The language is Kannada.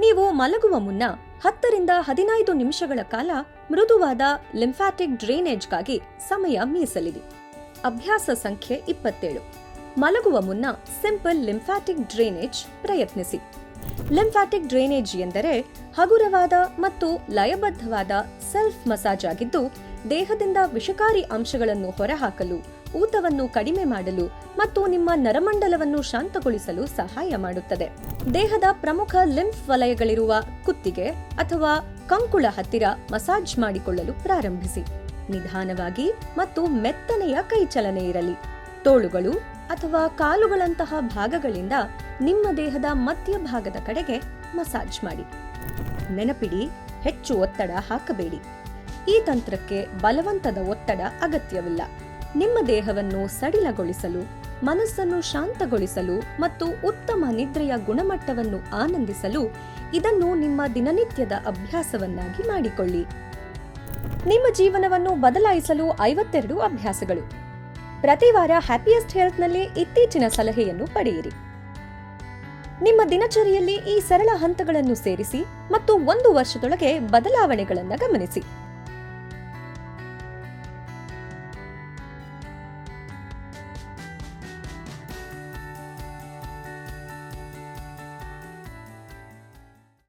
ನೀವು ಮಲಗುವ ಮುನ್ನ 10 ರಿಂದ 15 ನಿಮಿಷಗಳ ಕಾಲ ಮೃದುವಾದ ಲಿಂಫ್ಯಾಟಿಕ್ ಡ್ರೈನೇಜ್ಗಾಗಿ ಸಮಯ ಮೀಸಲಿಡಿ. ಅಭ್ಯಾಸ ಸಂಖ್ಯೆ 27. ಮಲಗುವ ಮುನ್ನ ಸಿಂಪಲ್ ಲಿಂಫ್ಯಾಟಿಕ್ ಡ್ರೈನೇಜ್ ಪ್ರಯತ್ನಿಸಿ. ಲಿಂಫ್ಯಾಟಿಕ್ ಡ್ರೈನೇಜ್ ಎಂದರೆ ಹಗುರವಾದ ಮತ್ತು ಲಯಬದ್ಧವಾದ ಸೆಲ್ಫ್ ಮಸಾಜ್ ಆಗಿದ್ದು, ದೇಹದಿಂದ ವಿಷಕಾರಿ ಅಂಶಗಳನ್ನು ಹೊರಹಾಕಲು, ಊತವನ್ನು ಕಡಿಮೆ ಮಾಡಲು ಮತ್ತು ನಿಮ್ಮ ನರಮಂಡಲವನ್ನು ಶಾಂತಗೊಳಿಸಲು ಸಹಾಯ ಮಾಡುತ್ತದೆ. ದೇಹದ ಪ್ರಮುಖ ಲಿಂಫ್ ವಲಯಗಳಿರುವ ಕುತ್ತಿಗೆ ಅಥವಾ ಕಂಕುಳ ಹತ್ತಿರ ಮಸಾಜ್ ಮಾಡಿಕೊಳ್ಳಲು ಪ್ರಾರಂಭಿಸಿ. ನಿಧಾನವಾಗಿ ಮತ್ತು ಮೆತ್ತನೆಯ ಕೈಚಲನೆ ಇರಲಿ. ತೋಳುಗಳು ಅಥವಾ ಕಾಲುಗಳಂತಹ ಭಾಗಗಳಿಂದ ನಿಮ್ಮ ದೇಹದ ಮಧ್ಯಭಾಗದ ಕಡೆಗೆ ಮಸಾಜ್ ಮಾಡಿ. ನೆನಪಿಡಿ, ಹೆಚ್ಚು ಒತ್ತಡ ಹಾಕಬೇಡಿ. ಈ ತಂತ್ರಕ್ಕೆ ಬಲವಂತದ ಒತ್ತಡ ಅಗತ್ಯವಿಲ್ಲ. ನಿಮ್ಮ ದೇಹವನ್ನು ಸಡಿಲಗೊಳಿಸಲು, ಮನಸ್ಸನ್ನು ಶಾಂತಗೊಳಿಸಲು ಮತ್ತು ಉತ್ತಮ ನಿದ್ರೆಯ ಗುಣಮಟ್ಟವನ್ನು ಆನಂದಿಸಲು ಇದನ್ನು ನಿಮ್ಮ ದಿನನಿತ್ಯದ ಅಭ್ಯಾಸವನ್ನಾಗಿ ಮಾಡಿಕೊಳ್ಳಿ. ನಿಮ್ಮ ಜೀವನವನ್ನು ಬದಲಾಯಿಸಲು 52 ಅಭ್ಯಾಸಗಳು. ಪ್ರತಿ ವಾರ ಹ್ಯಾಪಿಯೆಸ್ಟ್ ಹೆಲ್ತ್ನಲ್ಲಿ ಇತ್ತೀಚಿನ ಸಲಹೆಯನ್ನು ಪಡೆಯಿರಿ. ನಿಮ್ಮ ದಿನಚರಿಯಲ್ಲಿ ಈ ಸರಳ ಹಂತಗಳನ್ನು ಸೇರಿಸಿ ಮತ್ತು 1 ವರ್ಷದೊಳಗೆ ಬದಲಾವಣೆಗಳನ್ನು ಗಮನಿಸಿ.